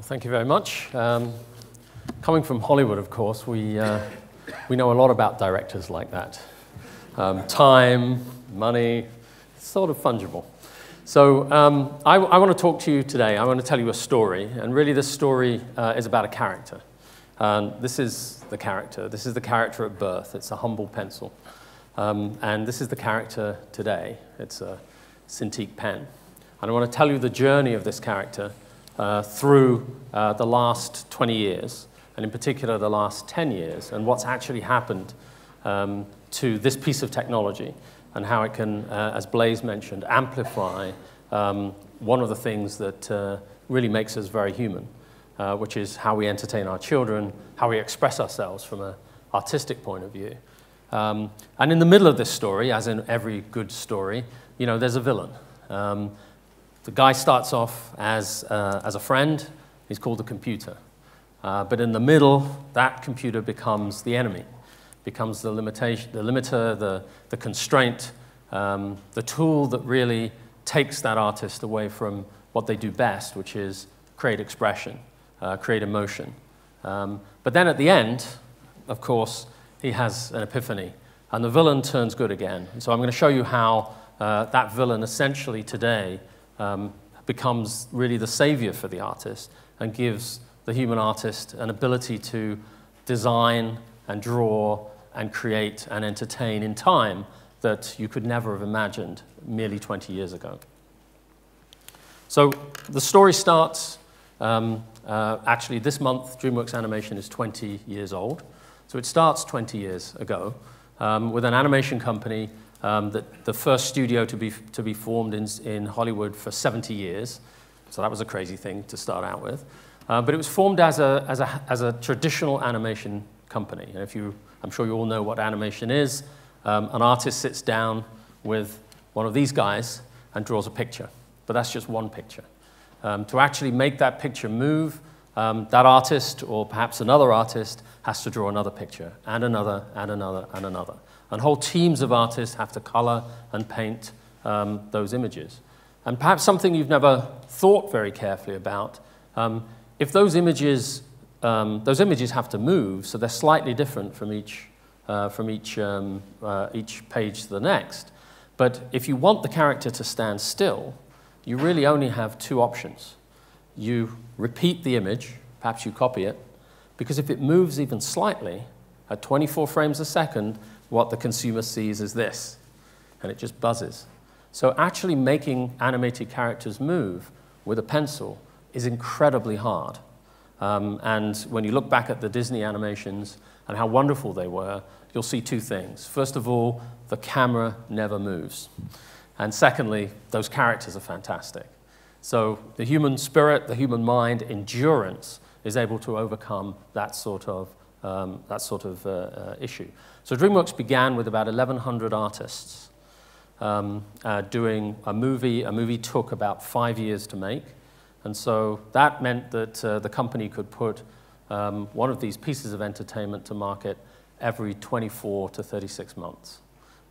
Thank you very much. Coming from Hollywood, of course, we know a lot about directors like that. Time, money, it's sort of fungible. So I want to talk to you today. I want to tell you a story, and really this story is about a character. This is the character. This is the character at birth. It's a humble pencil. And this is the character today. It's a cintiq pen. And I want to tell you the journey of this character through the last 20 years, and in particular the last 10 years, and what's actually happened to this piece of technology, and how it can, as Blaise mentioned, amplify one of the things that really makes us very human, which is how we entertain our children, how we express ourselves from an artistic point of view. And in the middle of this story, as in every good story, you know, there's a villain. The guy starts off as a friend. He's called the computer. But in the middle, that computer becomes the enemy, becomes the limitation, the limiter, the constraint, the tool that really takes that artist away from what they do best, which is create expression, create emotion. But then at the end, of course, he has an epiphany, and the villain turns good again. And so I'm going to show you how that villain essentially today becomes really the savior for the artist and gives the human artist an ability to design and draw and create and entertain in time that you could never have imagined merely 20 years ago. So the story starts, actually this month, DreamWorks Animation is 20 years old. So it starts 20 years ago with an animation company the first studio to be formed in Hollywood for 70 years. So that was a crazy thing to start out with. But it was formed as a traditional animation company. And I'm sure you all know what animation is. An artist sits down with one of these guys and draws a picture. But that's just one picture. To actually make that picture move, that artist, or perhaps another artist, has to draw another picture, and another, and another, and another. And whole teams of artists have to color and paint those images. And perhaps something you've never thought very carefully about, if those images have to move, so they're slightly different from each page to the next. But if you want the character to stand still, you really only have two options. You repeat the image, perhaps you copy it, because if it moves even slightly, at 24 frames a second, what the consumer sees is this, and it just buzzes. So actually making animated characters move with a pencil is incredibly hard. And when you look back at the Disney animations and how wonderful they were, you'll see two things. First of all, the camera never moves. And secondly, those characters are fantastic. So the human spirit, the human mind, endurance is able to overcome that sort of issue. So DreamWorks began with about 1,100 artists doing a movie. A movie took about 5 years to make. And so that meant that the company could put one of these pieces of entertainment to market every 24 to 36 months.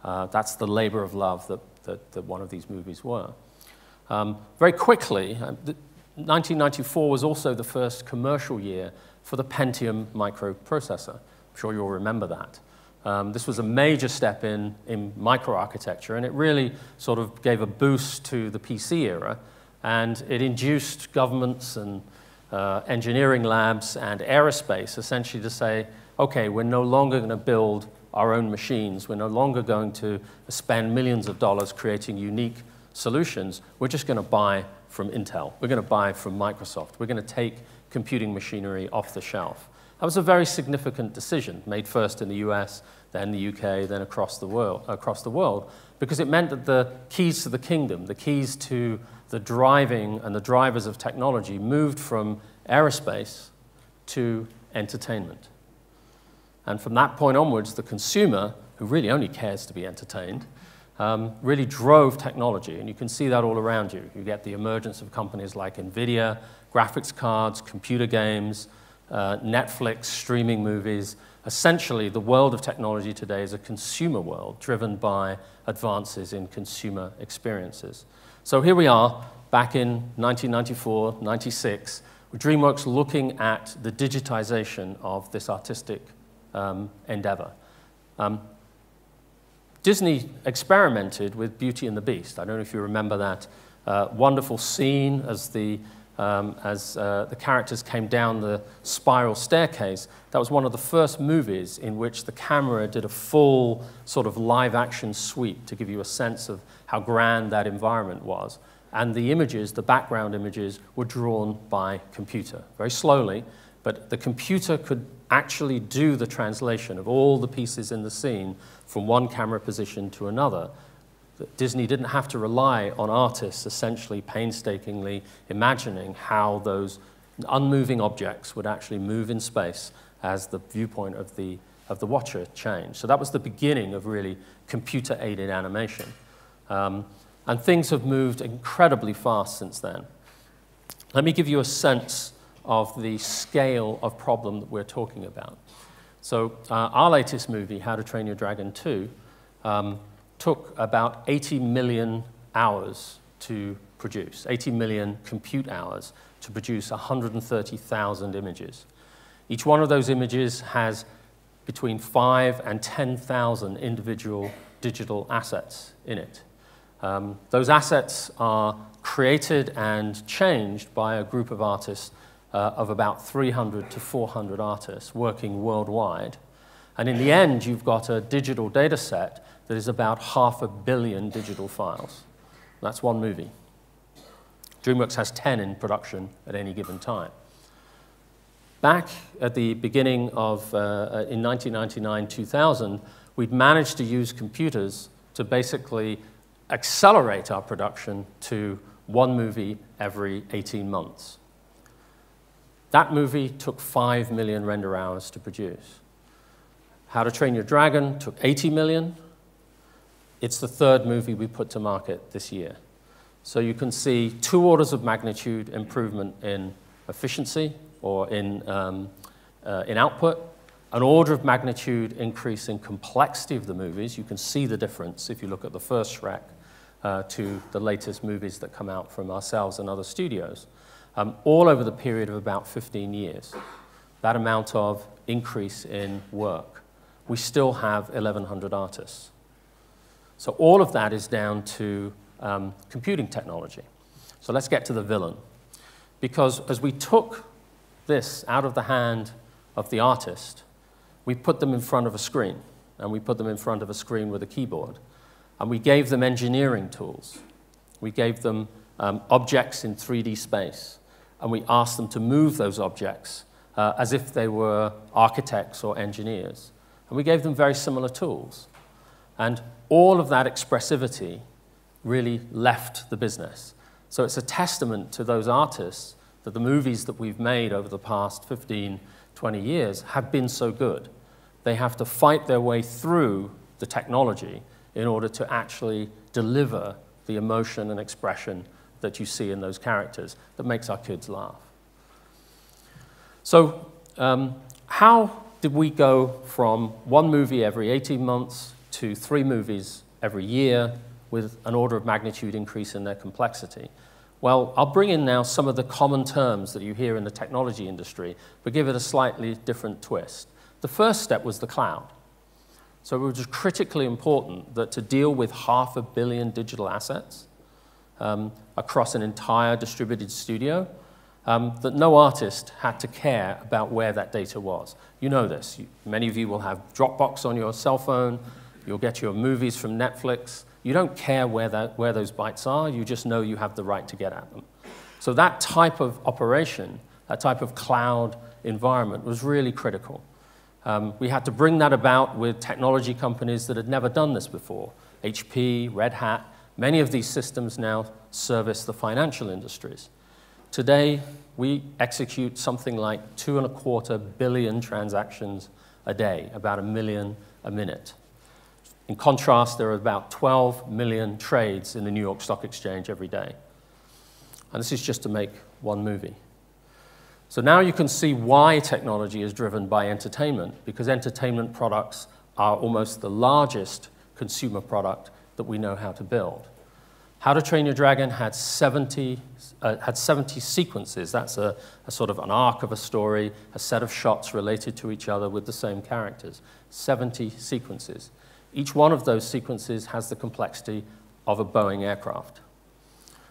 That's the labor of love that one of these movies were. Very quickly, 1994 was also the first commercial year for the Pentium microprocessor. I'm sure you'll remember that. This was a major step in microarchitecture, and it really sort of gave a boost to the PC era, and it induced governments and engineering labs and aerospace essentially to say, okay, we're no longer going to build our own machines. We're no longer going to spend millions of dollars creating unique solutions. We're just going to buy from Intel. We're going to buy from Microsoft. We're going to take computing machinery off the shelf. That was a very significant decision, made first in the US, then the UK, then across the world, because it meant that the keys to the kingdom, the keys to the driving and the drivers of technology moved from aerospace to entertainment. And from that point onwards, the consumer, who really only cares to be entertained, really drove technology, and you can see that all around you. You get the emergence of companies like NVIDIA, graphics cards, computer games, Netflix, streaming movies. Essentially, the world of technology today is a consumer world driven by advances in consumer experiences. So here we are, back in 1994, 96, DreamWorks looking at the digitization of this artistic endeavor. Disney experimented with Beauty and the Beast. I don't know if you remember that wonderful scene as the characters came down the spiral staircase. That was one of the first movies in which the camera did a full sort of live-action sweep to give you a sense of how grand that environment was. And the images, the background images, were drawn by computer, very slowly, but the computer could actually do the translation of all the pieces in the scene from one camera position to another. Disney didn't have to rely on artists essentially painstakingly imagining how those unmoving objects would actually move in space as the viewpoint of the watcher changed. So that was the beginning of really computer-aided animation. And things have moved incredibly fast since then. Let me give you a sense of the scale of problem that we're talking about. So our latest movie, How to Train Your Dragon 2, took about 80 million hours to produce, 80 million compute hours to produce 130,000 images. Each one of those images has between 5 and 10,000 individual digital assets in it. Those assets are created and changed by a group of artists of about 300 to 400 artists working worldwide. And in the end, you've got a digital data set that is about 500 million digital files. That's one movie. DreamWorks has 10 in production at any given time. Back at the beginning of, in 1999, 2000, we'd managed to use computers to basically accelerate our production to one movie every 18 months. That movie took 5 million render hours to produce. How to Train Your Dragon took 80 million. It's the third movie we put to market this year. So you can see 2 orders of magnitude improvement in efficiency or in output, an order of magnitude increase in complexity of the movies. You can see the difference if you look at the first Shrek to the latest movies that come out from ourselves and other studios, all over the period of about 15 years. That amount of increase in work. We still have 1,100 artists. So all of that is down to computing technology. So let's get to the villain. Because as we took this out of the hand of the artist, we put them in front of a screen, and we put them in front of a screen with a keyboard, and we gave them engineering tools. We gave them objects in 3D space, and we asked them to move those objects as if they were architects or engineers. And we gave them very similar tools. And all of that expressivity really left the business. So it's a testament to those artists that the movies that we've made over the past 15, 20 years have been so good. They have to fight their way through the technology in order to actually deliver the emotion and expression that you see in those characters that makes our kids laugh. So how did we go from one movie every 18 months to 3 movies every year with an order of magnitude increase in their complexity? Well, I'll bring in now some of the common terms that you hear in the technology industry, but give it a slightly different twist. The first step was the cloud. So it was just critically important that to deal with 500 million digital assets across an entire distributed studio, that no artist had to care about where that data was. You know this. Many of you will have Dropbox on your cell phone. You'll get your movies from Netflix. You don't care where those bytes are. You just know you have the right to get at them. So that type of operation, that type of cloud environment was really critical. We had to bring that about with technology companies that had never done this before. HP, Red Hat, many of these systems now service the financial industries. Today, we execute something like 2.25 billion transactions a day, about 1 million a minute. In contrast, there are about 12 million trades in the New York Stock Exchange every day. And this is just to make one movie. So now you can see why technology is driven by entertainment, because entertainment products are almost the largest consumer product that we know how to build. How to Train Your Dragon had 70 sequences. That's a sort of an arc of a story, a set of shots related to each other with the same characters. 70 sequences. Each one of those sequences has the complexity of a Boeing aircraft.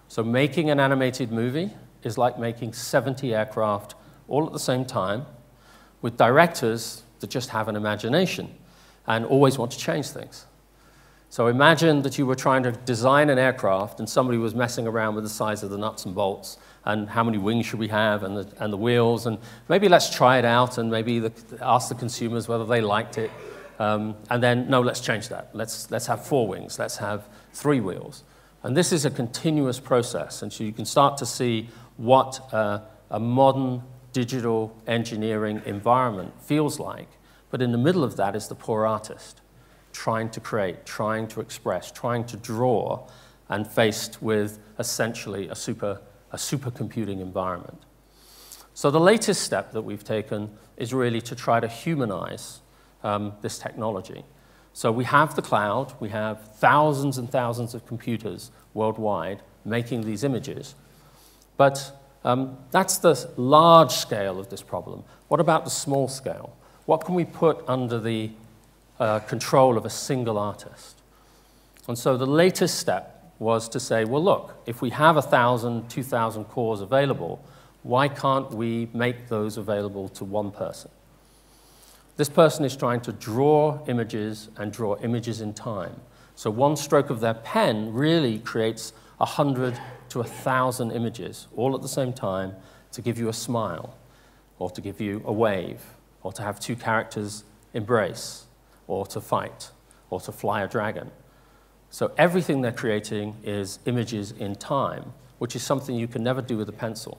So making an animated movie is like making 70 aircraft all at the same time with directors that just have an imagination and always want to change things. So imagine that you were trying to design an aircraft and somebody was messing around with the size of the nuts and bolts and how many wings should we have and the wheels, and maybe let's try it out and maybe ask the consumers whether they liked it. And then, no, let's change that. Let's have 4 wings. Let's have 3 wheels. And this is a continuous process. And so you can start to see what a modern digital engineering environment feels like. But in the middle of that is the poor artist, trying to create, trying to express, trying to draw, and faced with essentially a supercomputing environment. So the latest step that we've taken is really to try to humanize this technology. So we have the cloud, we have thousands and thousands of computers worldwide making these images, but that's the large scale of this problem. What about the small scale? What can we put under the control of a single artist? And so the latest step was to say, well, look, if we have 1,000, 2,000 cores available, why can't we make those available to one person? This person is trying to draw images and draw images in time. So one stroke of their pen really creates 100 to 1,000 images all at the same time to give you a smile, or to give you a wave, or to have 2 characters embrace, or to fight, or to fly a dragon. So everything they're creating is images in time, which is something you can never do with a pencil.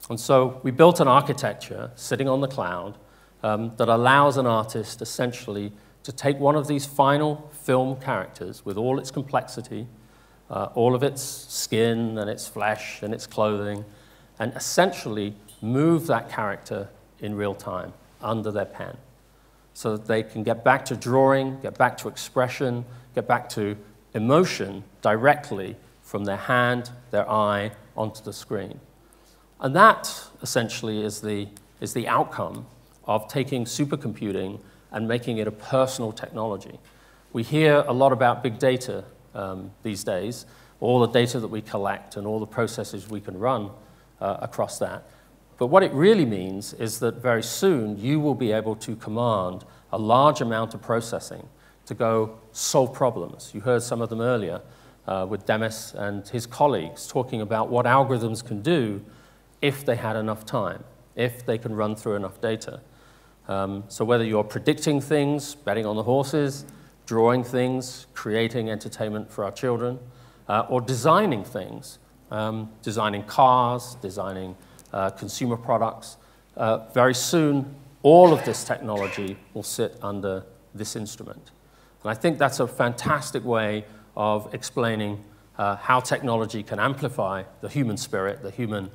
And so we built an architecture sitting on the cloud that allows an artist essentially to take one of these final film characters with all its complexity, all of its skin and its flesh and its clothing, and essentially move that character in real time under their pen so that they can get back to drawing, get back to expression, get back to emotion directly from their hand, their eye, onto the screen. And that essentially is the outcome of taking supercomputing and making it a personal technology. We hear a lot about big data these days, all the data that we collect and all the processes we can run across that. But what it really means is that very soon you will be able to command a large amount of processing to go solve problems. You heard some of them earlier with Demis and his colleagues talking about what algorithms can do if they had enough time, if they can run through enough data. So whether you're predicting things, betting on the horses, drawing things, creating entertainment for our children, or designing things, designing cars, designing consumer products, very soon all of this technology will sit under this instrument. And I think that's a fantastic way of explaining how technology can amplify the human spirit, the human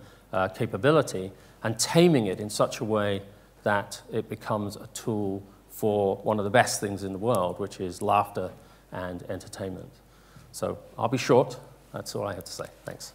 capability, and taming it in such a way that it becomes a tool for one of the best things in the world, which is laughter and entertainment. So I'll be short. That's all I have to say. Thanks.